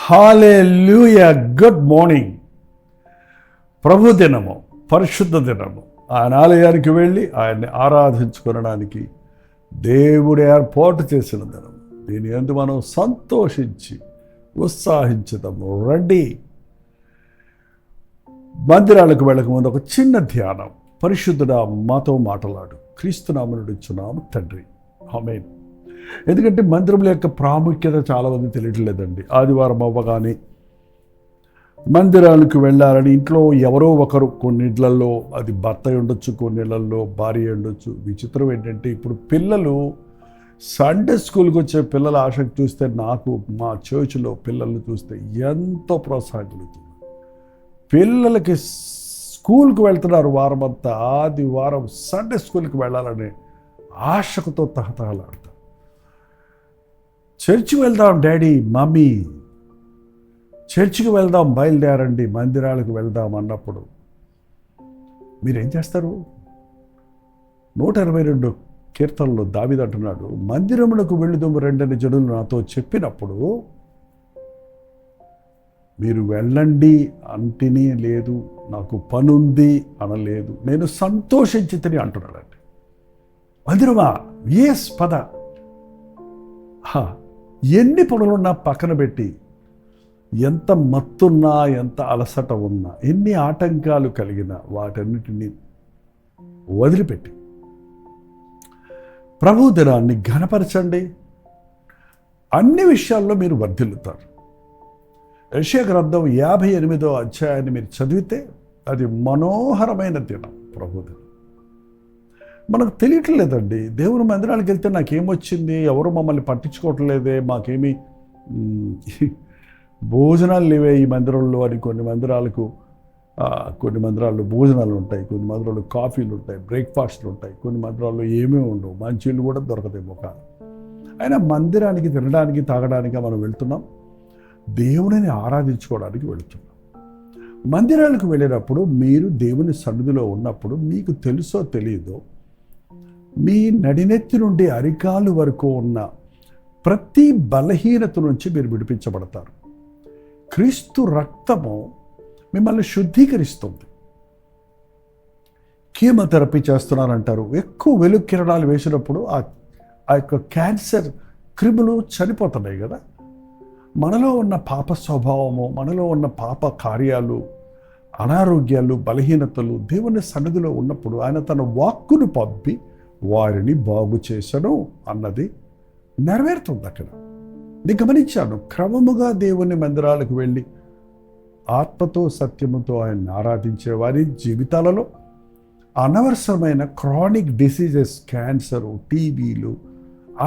హల్లెలూయా. Good morning. ప్రభు దినము, పరిశుద్ధ దినము. ఆయన ఆలయానికి వెళ్ళి ఆయన్ని ఆరాధించుకోవడానికి దేవుడు ఏర్పాటు చేసిన దినం. దీని యందు మనం సంతోషించి ఉత్సాహించుదాము. రండి. మందిరాలకు వెళ్ళకముందు ఒక చిన్న ధ్యానం. పరిశుద్ధుడా మాతో మాట్లాడు. క్రీస్తునామమున ఇచ్చున్నాము తండ్రి, ఆమేన్. ఎందుకంటే మందిరముల యొక్క ప్రాముఖ్యత చాలామంది తెలియట్లేదండి. ఆదివారం అవ్వగానే మందిరాలకు వెళ్ళాలని ఇంట్లో ఎవరో ఒకరు, కొన్నిళ్ళల్లో అది భర్త ఉండొచ్చు, కొన్నిళ్ళల్లో భార్య ఉండొచ్చు. విచిత్రం ఏంటంటే ఇప్పుడు పిల్లలు సండే స్కూల్కి వచ్చే పిల్లల ఆసక్తి చూస్తే, నాకు మా చర్చిలో పిల్లల్ని చూస్తే ఎంతో ప్రోత్సాహం కలుగుతుంది. పిల్లలకి స్కూల్కి వెళ్తున్నారు వారమంతా, ఆదివారం సండే స్కూల్కి వెళ్ళాలనే ఆశకుతో తహతహలాడతారు. చర్చికి వెళ్దాం డాడీ, మమ్మీ, చర్చికి వెళ్దాం, బయలుదేరండి, మందిరాలకు వెళ్దాం అన్నప్పుడు మీరేం చేస్తారు? 122 కీర్తనలో దావీదు అంటున్నాడు, మందిరమునకు వెళ్ళుదుము రెండని జనులు నాతో చెప్పినప్పుడు మీరు వెళ్ళండి అంటిని లేదు, నాకు పనుంది అనలేదు, నేను సంతోషించి తిని అంటున్నాడండి. మందిరమా? ఎస్, పద. ఎన్ని పనులున్నా పక్కన పెట్టి, ఎంత మత్తున్నా, ఎంత అలసట ఉన్నా, ఎన్ని ఆటంకాలు కలిగినా వాటన్నిటినీ వదిలిపెట్టి ప్రభు దినాన్ని ఘనపరచండి. అన్ని విషయాల్లో మీరు వర్ధిల్లుతారు. యెషయా గ్రంథం 58వ అధ్యాయాన్ని మీరు చదివితే అది మనోహరమైన దినం, ప్రభు దినం. మనకు తెలియట్లేదండి. దేవుని మందిరానికి వెళ్తే నాకేమొచ్చింది, ఎవరు మమ్మల్ని పట్టించుకోవట్లేదే, మాకేమీ భోజనాలు లేవే ఈ మందిరంలో అని. కొన్ని మందిరాల్లో భోజనాలు ఉంటాయి, కొన్ని మందిరాల్లో కాఫీలు ఉంటాయి, బ్రేక్ఫాస్ట్లు ఉంటాయి, కొన్ని మందిరాల్లో ఏమీ ఉండవు, మంచిళ్ళు కూడా దొరకదేమో. కానీ అయినా మందిరానికి తినడానికి తాగడానికి మనం వెళ్తున్నాం, దేవునిని ఆరాధించుకోవడానికి వెళుతున్నాం. మందిరాలకు వెళ్ళినప్పుడు మీరు దేవుని సన్నిధిలో ఉన్నప్పుడు మీకు తెలుసో తెలియదో, మీ నడినెత్తి నుండి అరికాలు వరకు ఉన్న ప్రతి బలహీనత నుంచి మీరు విడిపించబడతారు. క్రీస్తు రక్తము మిమ్మల్ని శుద్ధీకరిస్తుంది. కీమోథెరపీ చేస్తున్నారంటారు. ఎక్కువ వెలుగు కిరణాలు వేసినప్పుడు ఆ యొక్క క్యాన్సర్ క్రిములు చనిపోతున్నాయి కదా. మనలో ఉన్న పాప స్వభావము, మనలో ఉన్న పాప కార్యాలు, అనారోగ్యాలు, బలహీనతలు దేవుని సన్నిధిలో ఉన్నప్పుడు ఆయన తన వాక్కును పంపి వారిని బాగు చేసను అన్నది నెరవేరుతుంది. అక్కడ నేను గమనించాను, క్రమముగా దేవుని మందిరాలకు వెళ్ళి ఆత్మతో సత్యముతో ఆయన్ని ఆరాధించే వారి జీవితాలలో అనవసరమైన క్రానిక్ డిసీజెస్, క్యాన్సరు, టీబీలు,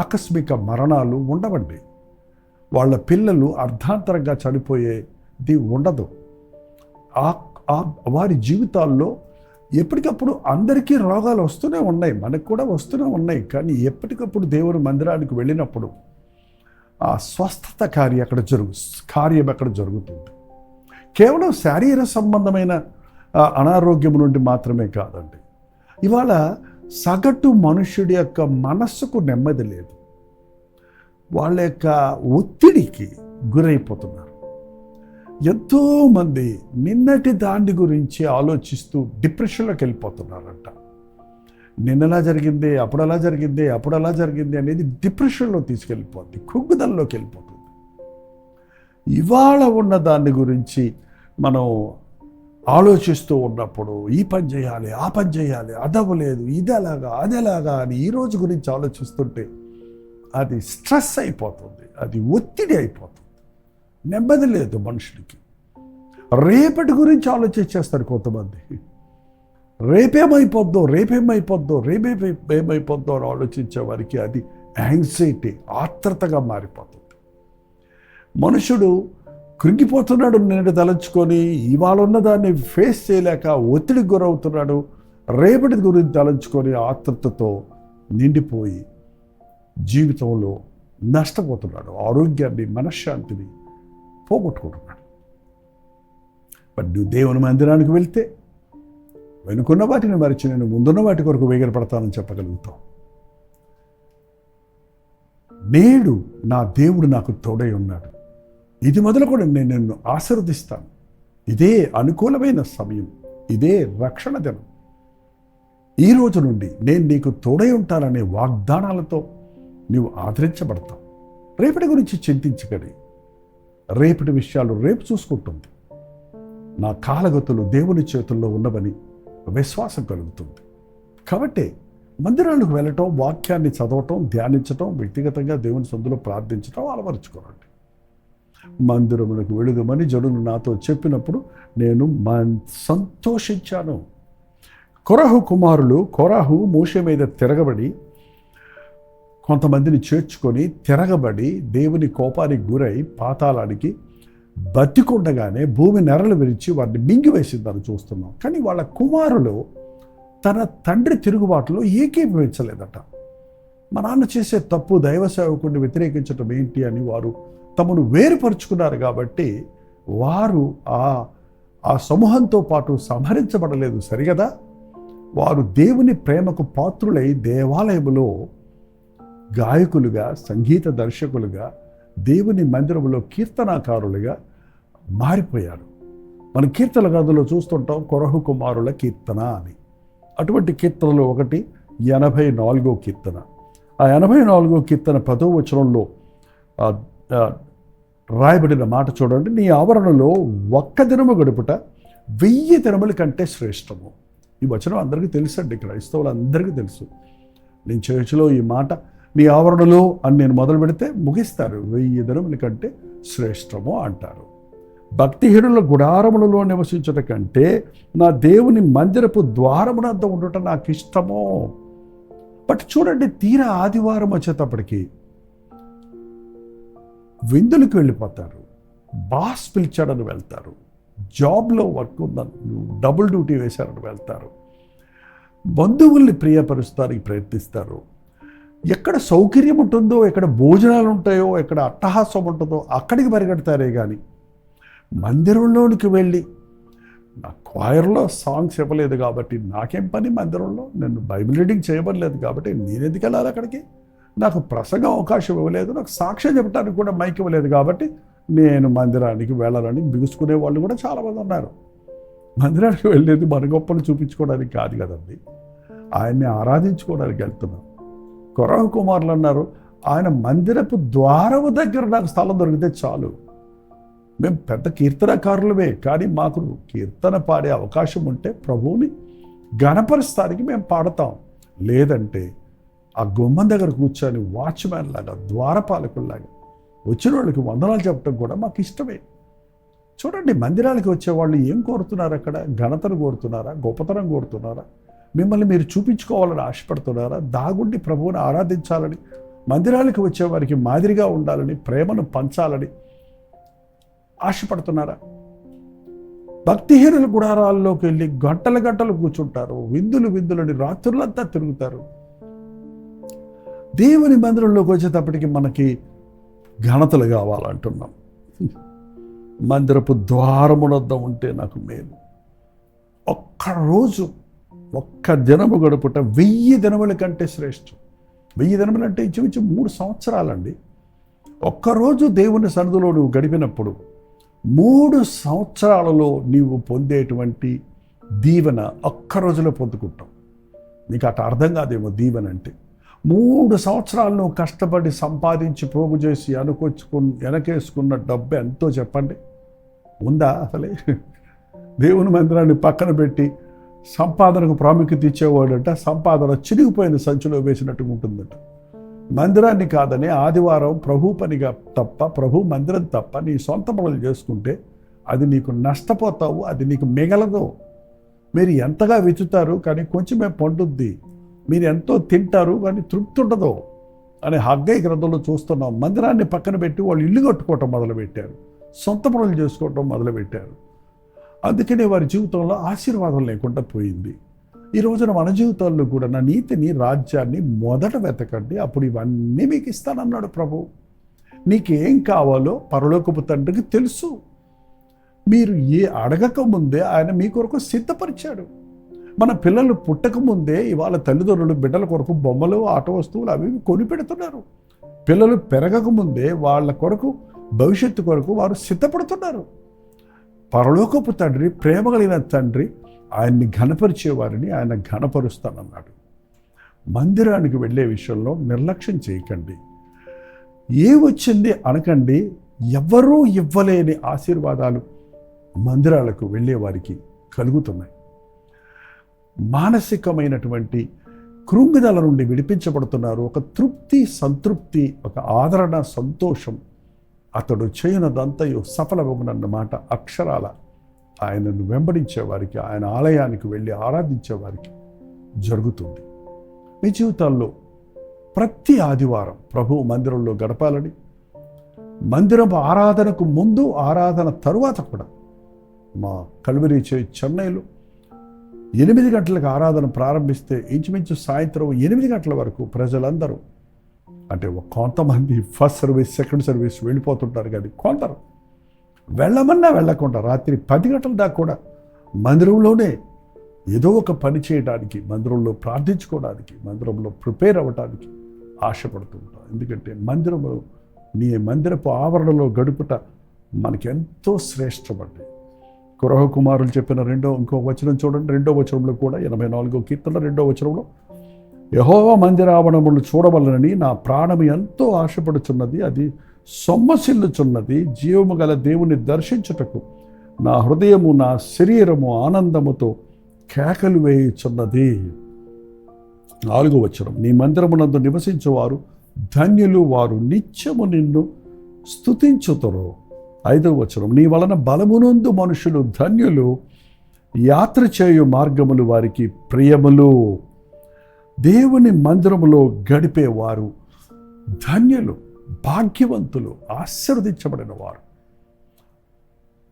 ఆకస్మిక మరణాలు ఉండవండి. వాళ్ళ పిల్లలు అర్ధాంతరంగా చనిపోయేది ఉండదు. వారి జీవితాల్లో ఎప్పటికప్పుడు అందరికీ రోగాలు వస్తూనే ఉన్నాయి, మనకు కూడా వస్తూనే ఉన్నాయి. కానీ ఎప్పటికప్పుడు దేవుని మందిరానికి వెళ్ళినప్పుడు ఆ స్వస్థత కార్యం అక్కడ జరుగుతుంది. కేవలం శారీర సంబంధమైన అనారోగ్యం నుండి మాత్రమే కాదండి. ఇవాళ సగటు మనుష్యుడి యొక్క మనస్సుకు నెమ్మది లేదు. వాళ్ళ యొక్క ఒత్తిడికి గురైపోతున్నారు. ఎంతోమంది నిన్నటి దాని గురించి ఆలోచిస్తూ డిప్రెషన్లోకి వెళ్ళిపోతున్నారంట. నిన్నలా జరిగింది, అప్పుడు అలా జరిగింది అనేది డిప్రెషన్లో తీసుకెళ్ళిపోద్ది, కృంగుదలలోకి వెళ్ళిపోతుంది. ఇవాళ ఉన్న దాని గురించి మనం ఆలోచిస్తూ ఉన్నప్పుడు ఈ పని చేయాలి, ఆ పని చేయాలి, అదవ్వలేదు, అదెలాగా అని ఈ రోజు గురించి ఆలోచిస్తుంటే అది స్ట్రెస్ అయిపోతుంది, అది ఒత్తిడి అయిపోతుంది. నెమ్మది లేదు మనుషులకి. రేపటి గురించి ఆలోచించేస్తారు కొంతమంది. రేపేమైపోద్దో అని ఆలోచించే వారికి అది యాంగ్జైటీ, ఆత్రతగా మారిపోతుంది. మనుషుడు కృంగిపోతున్నాడు, నేను తలంచుకొని ఇవాళ ఉన్న దాన్ని ఫేస్ చేయలేక ఒత్తిడికి గురవుతున్నాడు. రేపటి గురించి తలంచుకొని ఆతృతతో నిండిపోయి జీవితంలో నష్టపోతున్నాడు, ఆరోగ్యాన్ని మనశ్శాంతిని పోగొట్టుకుంటున్నాడు. బట్ నువ్వు దేవుని మందిరానికి వెళ్తే వెనుకున్న వాటిని మరిచి నేను ముందున్న వాటి కొరకు వేగిరపడతానని చెప్పగలుగుతావు. నేడు నా దేవుడు నాకు తోడై ఉన్నాడు, ఇది మొదలుకొని నేను నిన్ను ఆశీర్వదిస్తాను, ఇదే అనుకూలమైన సమయం, ఇదే రక్షణ దినం, ఈ రోజు నుండి నేను నీకు తోడై ఉంటాననే వాగ్దానాలతో నీవు ఆదరించబడతావు. రేపటి గురించి చింతించకడి, రేపటి విషయాలు రేపు చూసుకుంటుంది. నా కాలగతులు దేవుని చేతుల్లో ఉన్నవని విశ్వాసం కలుగుతుంది. కాబట్టి మందిరాలకు వెళ్ళటం, వాక్యాన్ని చదవటం, ధ్యానించటం, వ్యక్తిగతంగా దేవుని సొందులో ప్రార్థించటం అలవరుచుకోనండి. మందిరములకు వెళుదమని జనులు నాతో చెప్పినప్పుడు నేను సంతోషించాను. కొరహు కుమారులు కొరహు మోషే మీద తిరగబడి కొంతమందిని చేర్చుకొని తిరగబడి దేవుని కోపానికి గురై పాతాళానికి బతికుండగానే భూమి నెరలు విరిచి వారిని మింగివేసిందని చూస్తున్నాం. కానీ వాళ్ళ కుమారులు తన తండ్రి తిరుగుబాటులో ఏకీభవించలేదట. మా నాన్న చేసే తప్పు దైవ సేవకుడిని వ్యతిరేకించడం ఏంటి అని వారు తమను వేరుపరుచుకున్నారు. కాబట్టి వారు ఆ సమూహంతో పాటు సంహరించబడలేదు, సరిగదా. వారు దేవుని ప్రేమకు పాత్రులై దేవాలయములో గాయకులుగా, సంగీత దర్శకులుగా, దేవుని మందిరంలో కీర్తనాకారులుగా మారిపోయారు. మన కీర్తన గదిలో చూస్తుంటాం కొరహు కుమారుల కీర్తన అని. అటువంటి కీర్తనలో ఒకటి 84వ కీర్తన. ఆ 84వ కీర్తన 10వ వచనంలో రాయబడిన మాట చూడండి. నీ ఆవరణలో ఒక్క దినము గడుపుట 1000 దినముల కంటే శ్రేష్టము. ఈ వచనం అందరికీ తెలుసండి, క్రైస్తవులందరికీ తెలుసు. నేను చర్చిలో ఈ మాట నీ ఆవరణలో అని నేను మొదలు పెడితే ముగిస్తారు. 1000 దినముల కంటే శ్రేష్టము అంటారు. భక్తిహీనుల గుడారములలో నివసించట కంటే నా దేవుని మందిరపు ద్వారమునంత ఉండటం నాకు ఇష్టము. బట్ చూడండి, తీరా ఆదివారం వచ్చేటప్పటికి విందులకు వెళ్ళిపోతారు, బాస్ పిలిచాడని వెళ్తారు, జాబ్లో వర్క్ ఉందని డబుల్ డ్యూటీ వేశారని వెళ్తారు, బంధువుల్ని ప్రియపరుస్తానికి ప్రయత్నిస్తారు. ఎక్కడ సౌకర్యం ఉంటుందో, ఎక్కడ భోజనాలు ఉంటాయో, ఎక్కడ అట్టహాసం ఉంటుందో అక్కడికి పరిగెడతారే కానీ మందిరంలోనికి వెళ్ళి నా క్వైర్లో సాంగ్స్ ఇవ్వలేదు కాబట్టి నాకేం పని మందిరంలో, నేను బైబిల్ రీడింగ్ చేయబడలేదు కాబట్టి నేను ఎందుకు వెళ్ళాలి అక్కడికి, నాకు ప్రసంగం అవకాశం ఇవ్వలేదు, నాకు సాక్ష్యం చెప్పడానికి కూడా మైక్ ఇవ్వలేదు కాబట్టి నేను మందిరానికి వెళ్ళాలని బిగుసుకునే వాళ్ళు కూడా చాలామంది ఉన్నారు. మందిరానికి వెళ్ళేది మన గొప్పలు చూపించుకోవడానికి కాదు కదండి, ఆయన్ని ఆరాధించుకోవడానికి వెళ్తున్నాం. కొరహు కుమారులు అన్నారు, ఆయన మందిరపు ద్వారము దగ్గర నాకు స్థలం దొరికితే చాలు. మేము పెద్ద కీర్తనకారులమే, కానీ మాకు కీర్తన పాడే అవకాశం ఉంటే ప్రభువుని గణపరుస్తానికి మేము పాడతాం. లేదంటే ఆ గుమ్మం దగ్గర కూర్చొని వాచ్మ్యాన్ లాగా, ద్వారపాలకుల్లాగా వచ్చిన వాళ్ళకి వందనాలు చెప్పడం కూడా మాకు ఇష్టమే. చూడండి, మందిరానికి వచ్చేవాళ్ళు ఏం కోరుతున్నారు? అక్కడ ఘనతను కోరుతున్నారా? గొప్పతనం కోరుతున్నారా? మిమ్మల్ని మీరు చూపించుకోవాలని ఆశపడుతున్నారా? దాగుండి ప్రభువుని ఆరాధించాలని, మందిరాలకు వచ్చేవారికి మాదిరిగా ఉండాలని, ప్రేమను పంచాలని ఆశపడుతున్నారా? భక్తిహీనుల గుడారాల్లోకి వెళ్ళి గంటల గంటలు కూర్చుంటారు, విందులని రాత్రులంతా తిరుగుతారు. దేవుని మందిరంలోకి వచ్చేటప్పటికి మనకి ఘనతలు కావాలంటున్నాం. మందిరపు ద్వారమునొద్ద ఉంటే నాకు మేలు. ఒక్క దినము గడుపుట 1000 దినముల కంటే శ్రేష్టం. 1000 దినములు అంటే ఇంచుమించు 3 సంవత్సరాలండి. ఒక్కరోజు దేవుని సన్నిధిలో నువ్వు గడిపినప్పుడు 3 సంవత్సరాలలో నీవు పొందేటువంటి దీవెన ఒక్క రోజులో పొందుకుంటావు. నీకు అట్లా అర్థం కాదేమో దీవెన అంటే. 3 సంవత్సరాలు నువ్వు కష్టపడి సంపాదించి పోగు చేసి వెనకేసుకున్న డబ్బు ఎంతో చెప్పండి, ఉందా అసలే? దేవుని మందిరాన్ని పక్కన పెట్టి సంపాదనకు ప్రాముఖ్యత ఇచ్చేవాడంట సంపాదన చిరిగిపోయిన సంచిలో వేసినట్టుగా ఉంటుందట. మందిరాన్ని కాదని ఆదివారం ప్రభు పనిగా తప్ప, ప్రభు మందిరం తప్ప నీ సొంత పనులు చేసుకుంటే అది నీకు నష్టపోతావు, అది నీకు మిగలదు. మీరు ఎంతగా విచ్చుతారు కానీ కొంచెమే పండుద్ది, మీరు ఎంతో తింటారు కానీ తృప్తి ఉండదు అని హగ్గై గ్రంథంలో చూస్తున్నాం. మందిరాన్ని పక్కన పెట్టి వాళ్ళు ఇల్లు కట్టుకోవటం మొదలుపెట్టారు, సొంత పనులు చేసుకోవటం మొదలుపెట్టారు. అందుకనే వారి జీవితంలో ఆశీర్వాదం లేకుండా పోయింది. ఈ రోజున మన జీవితాల్లో కూడా నా నీతిని, రాజ్యాన్ని మొదట వెతకండి, అప్పుడు ఇవన్నీ మీకు ఇస్తానన్నాడు ప్రభు. నీకేం కావాలో పరలోకపు తండ్రికి తెలుసు. మీరు అడగక ముందే ఆయన మీ కొరకు సిద్ధపరిచాడు. మన పిల్లలు పుట్టక ముందే ఇవాళ తల్లిదండ్రులు బిడ్డల కొరకు బొమ్మలు, ఆట వస్తువులు అవి కొనిపెడుతున్నారు. పిల్లలు పెరగక ముందే వాళ్ళ కొరకు, భవిష్యత్తు కొరకు వారు సిద్ధపడుతున్నారు. పరలోకపు తండ్రి, ప్రేమ కలిగిన తండ్రి, ఆయన్ని ఘనపరిచేవారిని ఆయన ఘనపరుస్తానన్నాడు. మందిరానికి వెళ్ళే విషయంలో నిర్లక్ష్యం చేయకండి. ఏ వచ్చింది అనకండి. ఎవ్వరూ ఇవ్వలేని ఆశీర్వాదాలు మందిరాలకు వెళ్ళే వారికి కలుగుతున్నాయి. మానసికమైనటువంటి కృంగిదల నుండి విడిపించబడుతున్నారు. ఒక తృప్తి, సంతృప్తి, ఒక ఆదరణ, సంతోషం. అతడు చేయనదంతయు సఫలమగునన్నమాట అక్షరాల ఆయనను వెంబడించే వారికి, ఆయన ఆలయానికి వెళ్ళి ఆరాధించే వారికి జరుగుతుంది. మీ జీవితాల్లో ప్రతి ఆదివారం ప్రభువు మందిరంలో గడపాలని, మందిరం ఆరాధనకు ముందు, ఆరాధన తరువాత కూడా మా కల్వరి చెన్నైలో 8 గంటలకు ఆరాధన ప్రారంభిస్తే ఇంచుమించు సాయంత్రం 8 గంటల వరకు ప్రజలందరూ, అంటే కొంతమంది ఫస్ట్ సర్వీస్, సెకండ్ సర్వీస్ వెళ్ళిపోతుంటారు, కానీ కొందరు వెళ్ళమన్నా వెళ్ళకుండా రాత్రి 10 గంటల దాకా కూడా మందిరంలోనే ఏదో ఒక పని చేయడానికి, మందిరంలో ప్రార్థించుకోవడానికి, మందిరంలో ప్రిపేర్ అవ్వడానికి ఆశపడుతుంటాం. ఎందుకంటే నీ మందిరపు ఆవరణలో గడుపుట మనకి ఎంతో శ్రేష్టమండి. కురహ కుమారులు చెప్పిన ఇంకో వచనం చూడండి, 2వ వచనంలో కూడా 84వ కీర్తన 2వ వచనంలో, యెహోవా మందిరావరణములు చూడవలనని నా ప్రాణము ఎంతో ఆశపడుచున్నది, అది సొమ్మసిల్లుచున్నది. జీవము గల దేవుని దర్శించుటకు నా హృదయము, నా శరీరము ఆనందముతో కేకలు వేయుచున్నది. 4వ వచనం, నీ మందిరమునందు నివసించువారు ధన్యులు, వారు నిత్యము నిన్ను స్తుతించుతురు. 5వ వచనం, నీ వలన బలమునందు మనుషులు ధన్యులు, యాత్ర చేయు మార్గములు వారికి ప్రియములు. దేవుని మందిరములో గడిపేవారు ధన్యులు, భాగ్యవంతులు, ఆశీర్వదించబడిన వారు.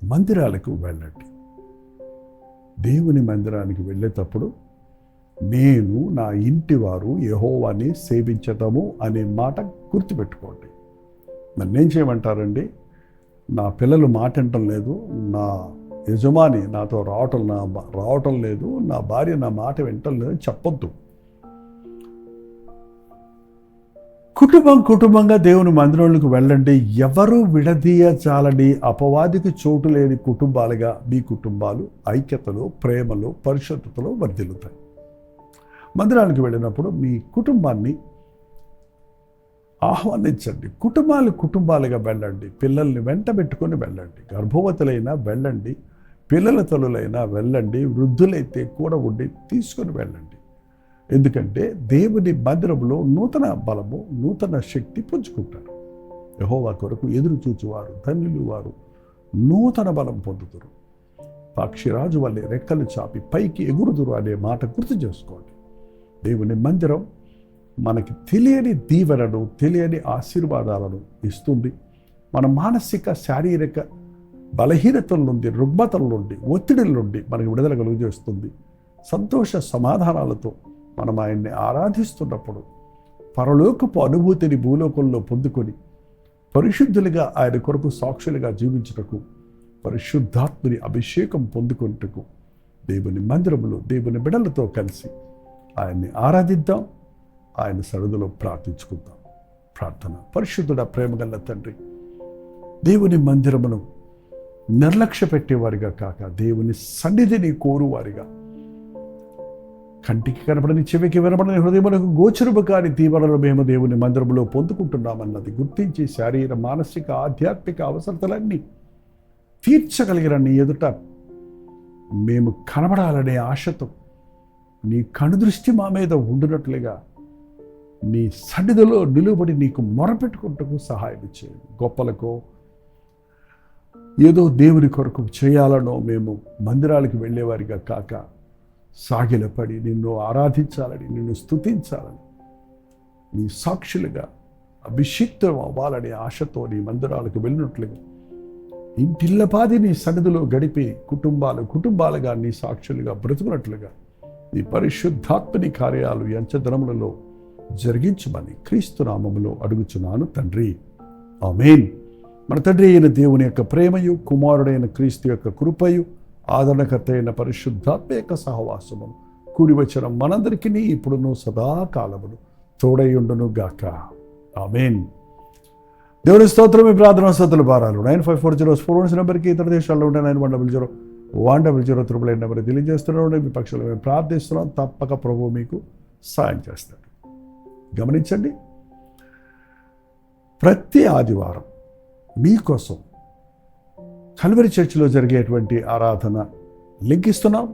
మందిరాలకు వెళ్ళండి. దేవుని మందిరానికి వెళ్ళేటప్పుడు నేను, నా ఇంటి వారు యెహోవాని సేవించటము అనే మాట గుర్తుపెట్టుకోండి. మరి నేను చేయమంటారండి, నా పిల్లలు మాట వినటం లేదు, నా యజమాని నాతో రావటం లేదు, నా భార్య నా మాట వినటం లేదు చెప్పొద్దు. కుటుంబంగా దేవుని మందిరంలోకి వెళ్ళండి. ఎవరు విడదీయచాలని, అపవాదికి చోటు లేని కుటుంబాలుగా మీ కుటుంబాలు ఐక్యతలో, ప్రేమలో, పరిశుద్ధతలో వర్ధిల్లుతాయి. మందిరానికి వెళ్ళినప్పుడు మీ కుటుంబాన్ని ఆహ్వానించండి. కుటుంబాలుగా వెళ్ళండి. పిల్లల్ని వెంట పెట్టుకొని వెళ్ళండి. గర్భవతులైనా వెళ్ళండి, పిల్లల తల్లులైనా వెళ్ళండి, వృద్ధులైతే కూడా ఉండి తీసుకొని వెళ్ళండి. ఎందుకంటే దేవుని మందిరంలో నూతన బలము, నూతన శక్తి పుంజుకుంటారు. యెహోవా కొరకు ఎదురు చూచువారు ధన్యులు, వారు నూతన బలం పొందుతారు. పక్షిరాజు వల్లే రెక్కలు చాపి పైకి ఎగురుదురు అనే మాట గుర్తు చేసుకోండి. దేవుని మందిరం మనకి తెలియని దీవెనను, తెలియని ఆశీర్వాదాలను ఇస్తుంది. మన మానసిక, శారీరక బలహీనతల నుండి, రుగ్మతల నుండి, ఒత్తిడిల నుండి మనకి విడుదల కలుగజేస్తుంది. సంతోష సమాధానాలతో మనం ఆయన్ని ఆరాధిస్తున్నప్పుడు పరలోకపు అనుభూతిని భూలోకంలో పొందుకొని పరిశుద్ధులుగా ఆయన కొరకు సాక్షులుగా జీవించుటకు, పరిశుద్ధాత్మని అభిషేకం పొందుకొనుటకు దేవుని మందిరములో దేవుని బిడ్డలతో కలిసి ఆయన్ని ఆరాధిద్దాం, ఆయన సన్నిధిలో ప్రార్థించుకుందాం. ప్రార్థన. పరిశుద్ధుడ, ప్రేమగల తండ్రి, దేవుని మందిరమును నిర్లక్ష్య పెట్టేవారిగా కాక దేవుని సన్నిధిని కోరువారిగా, కంటికి కనపడని, చెవికి వినపడని, హృదయములకు గోచరము కాని దీవెనలు మేము దేవుని మందిరంలో పొందుకుంటున్నామన్నది గుర్తించి శారీర, మానసిక, ఆధ్యాత్మిక అవసరతలన్నీ తీర్చగలిగిన నీ ఎదుట మేము కనబడాలనే ఆశతో నీ కనుదృష్టి మా మీద ఉండినట్లుగా నీ సన్నిధిలో నిలువబడి నీకు మొరపెట్టుకుంటూ సహాయం చేయండి. గొప్పలకో ఏదో దేవుని కొరకు చేయాలనో మేము మందిరాలకు వెళ్ళేవారిగా కాక సాగిలపడి నిన్ను ఆరాధించాలని, నిన్ను స్తుతించాలని, నీ సాక్షులుగా అభిషిక్తం అవ్వాలనే ఆశతో నీ మందిరాలకు వెళ్ళినట్లుగా ఇంటిల్లపాది నీ సన్నిధిలో గడిపి కుటుంబాలుగా నీ సాక్షులుగా బ్రతుకున్నట్లుగా ఈ పరిశుద్ధాత్మని కార్యాలు దినములలో జరిగించమని క్రీస్తు నామములో అడుగుచున్నాను తండ్రి, ఆమేన్. మన తండ్రి అయిన దేవుని యొక్క ప్రేమయు, కుమారుడైన క్రీస్తు యొక్క కృపయు, ఆదరణకర్త అయిన పరిశుద్ధాత్మ యొక్క సహవాసమును కూడి వచ్చిన మనందరికీ ఇప్పుడును సదాకాలమును తోడైయుండును గాక, ఆమేన్. దేవుని స్తోత్రం. మీ ప్రార్థన వసతులు భారాలు 954041 నెంబర్కి, ఇతర దేశాల్లో ఉంటే 9100 నెంబర్ తెలియజేస్తున్నాడు. మీ పక్షంలో మేము ప్రార్థిస్తున్నాం. తప్పక ప్రభువు మీకు సాయం చేస్తాడు. గమనించండి, ప్రతి ఆదివారం మీకోసం కల్వరి చర్చిలో జరిగేటువంటి ఆరాధన లింక్ ఇస్తున్నాం.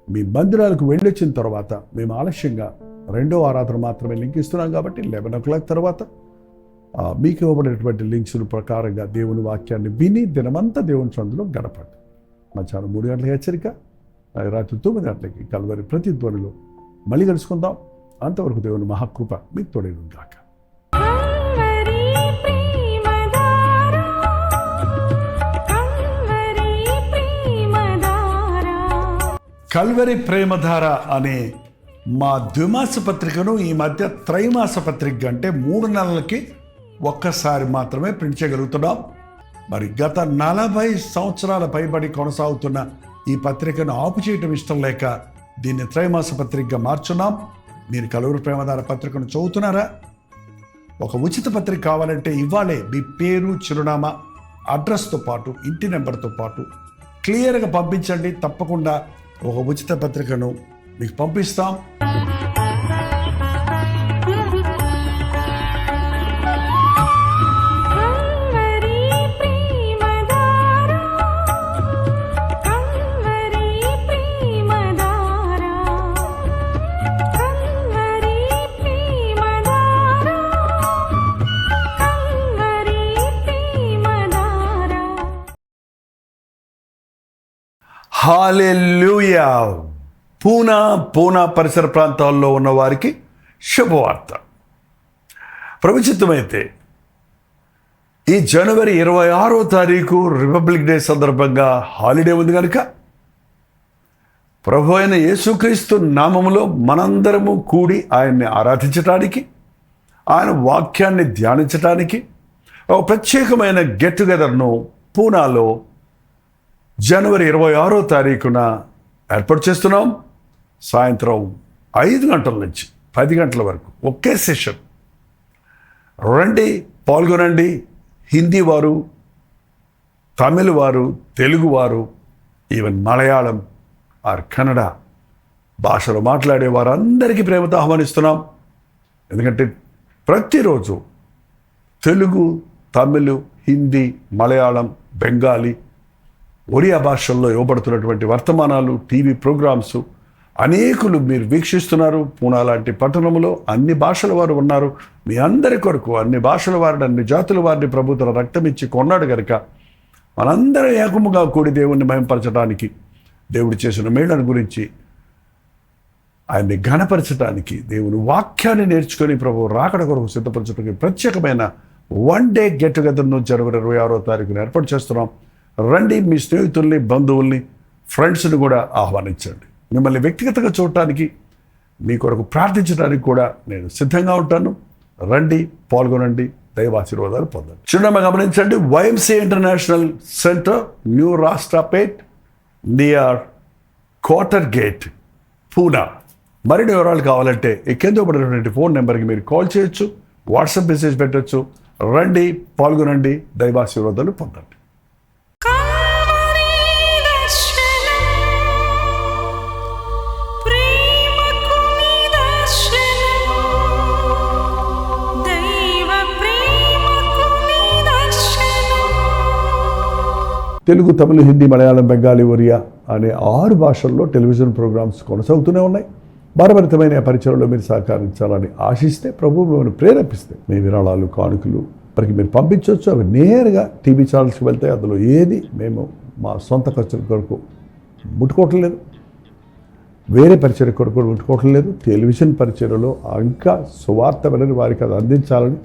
మీ మందిరాలకు వెళ్ళొచ్చిన తర్వాత మేము ఆలస్యంగా 2వ ఆరాధన మాత్రమే లింక్ ఇస్తున్నాం. కాబట్టి 11 o'clock తర్వాత మీకు ఇవ్వబడినటువంటి లింక్స్ ప్రకారంగా దేవుని వాక్యాన్ని విని దినమంతా దేవుని సందులో గడపండి. మధ్యాహ్నం 3 గంటల హెచ్చరిక, రాత్రి 9 గంటలకి కల్వరి ప్రతిధ్వనిలో మళ్ళీ కలుసుకుందాం. అంతవరకు దేవుని మహాకృప మీకు తోడేను గాక. కల్వరి ప్రేమధార అనే మా ద్విమాస పత్రికను ఈ మధ్య త్రైమాస పత్రిక అంటే 3 నెలలకి ఒక్కసారి మాత్రమే ప్రింట్ చేయగలుగుతున్నాం. మరి గత 40 సంవత్సరాల పైబడి కొనసాగుతున్న ఈ పత్రికను ఆపు చేయటం ఇష్టం లేక దీన్ని త్రైమాస పత్రికగా మార్చున్నాం. మీరు కల్వరి ప్రేమధార పత్రికను చదువుతున్నారా? ఒక ఉచిత పత్రిక కావాలంటే ఇవ్వాలే మీ పేరు, చిరునామా, అడ్రస్తో పాటు ఇంటి నెంబర్తో పాటు క్లియర్గా పంపించండి. తప్పకుండా ఒక ఉచిత పత్రికను మీకు పంపిస్తాం. హల్లెలూయా. పూనా పరిసర ప్రాంతాల్లో ఉన్న వారికి శుభవార్త. ప్రభుచిత్తమైతే ఈ జనవరి 26వ తారీఖు రిపబ్లిక్ డే సందర్భంగా హాలిడే ఉంది కనుక ప్రభు అయిన యేసుక్రీస్తు నామములో మనందరము కూడి ఆయన్ని ఆరాధించటానికి, ఆయన వాక్యాన్ని ధ్యానించటానికి ఒక ప్రత్యేకమైన గెట్ టుగెదర్ను పూనాలో జనవరి 26వ తారీఖున ఏర్పాటు చేస్తున్నాం. సాయంత్రం 5 గంటల నుంచి 10 గంటల వరకు ఒకే సెషన్. రండి, పాల్గొనండి. హిందీ వారు, తమిళ వారు, తెలుగు వారు, ఈవెన్ మలయాళం ఆర్ కన్నడ భాషలో మాట్లాడే వారందరికీ ప్రేమతో ఆహ్వానిస్తున్నాం. ఎందుకంటే ప్రతిరోజు తెలుగు, తమిళ్, హిందీ, మలయాళం, బెంగాలీ, ఒరియా భాషల్లో ఇవ్వబడుతున్నటువంటి వర్తమానాలు, టీవీ ప్రోగ్రామ్స్ అనేకులు మీరు వీక్షిస్తున్నారు. పూనా లాంటి పట్టణంలో అన్ని భాషల వారు ఉన్నారు. మీ అందరి కొరకు అన్ని భాషల వారిని, అన్ని జాతుల వారిని ప్రభు తన రక్తం ఇచ్చి కొన్నాడు కనుక మనందరం ఏకముగా కూడి దేవుణ్ణి మహింపరచడానికి, దేవుడు చేసిన మేళ్లను గురించి ఆయన్ని ఘనపరచడానికి, దేవుని వాక్యాన్ని నేర్చుకొని ప్రభు రాకడ కొరకు సిద్ధపరచడానికి ప్రత్యేకమైన 1 day గెట్ టుగెదర్ను జనవరి 26వ తారీఖున ఏర్పాటు చేస్తున్నాం. రండి, మీ స్నేహితుల్ని, బంధువుల్ని, ఫ్రెండ్స్ని కూడా ఆహ్వానించండి. మిమ్మల్ని వ్యక్తిగతంగా చూడటానికి, మీ కొరకు ప్రార్థించడానికి కూడా నేను సిద్ధంగా ఉంటాను. రండి, పాల్గొనండి, దైవాశీర్వాదాలు పొందండి. చిరునామా గమనించండి, YMCA international centre, new Rashtrapet, near quarter gate, Poona. మరిన్ని వివరాలు కావాలంటే ఈ కింద పడినటువంటి ఫోన్ నెంబర్కి మీరు కాల్ చేయొచ్చు, వాట్సాప్ మెసేజ్ పెట్టచ్చు. రండి, పాల్గొనండి, దైవాశీర్వాదాలు పొందండి. తెలుగు, తమిళ, హిందీ, మలయాళం, బెంగాలీ, ఒరియా అనే 6 భాషల్లో టెలివిజన్ ప్రోగ్రామ్స్ కొనసాగుతూనే ఉన్నాయి. భారభరితమైన పరిచయంలో మీరు సహకరించాలని ఆశిస్తే, ప్రభు మిమ్మల్ని ప్రేరేపిస్తే మీ విరాళాలు, కానుకలు వారికి మీరు పంపించవచ్చు. అవి నేరుగా టీవీ ఛానల్స్కి వెళ్తాయి. అందులో ఏది మేము మా సొంత ఖర్చుల కొరకు ముట్టుకోవటం లేదు, వేరే పరిచయ కొరకు ముట్టుకోవటం లేదు. టెలివిజన్ పరిచయలో ఇంకా సువార్త వినని వారికి అది అందించాలని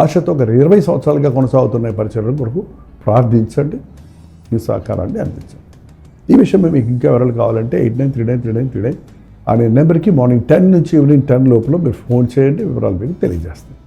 ఆశతో ఒక 20 సంవత్సరాలుగా కొనసాగుతున్న పరిచయం కొరకు ప్రార్థించండి, మీ సహకారాన్ని అందించండి. ఈ విషయం మీకు ఇంకా వివరాలు కావాలంటే 89393939 అనే నెంబర్కి మార్నింగ్ 10 నుంచి ఈవినింగ్ 10 లోపల మీరు ఫోన్ చేయండి, వివరాలు మీకు తెలియజేస్తాను.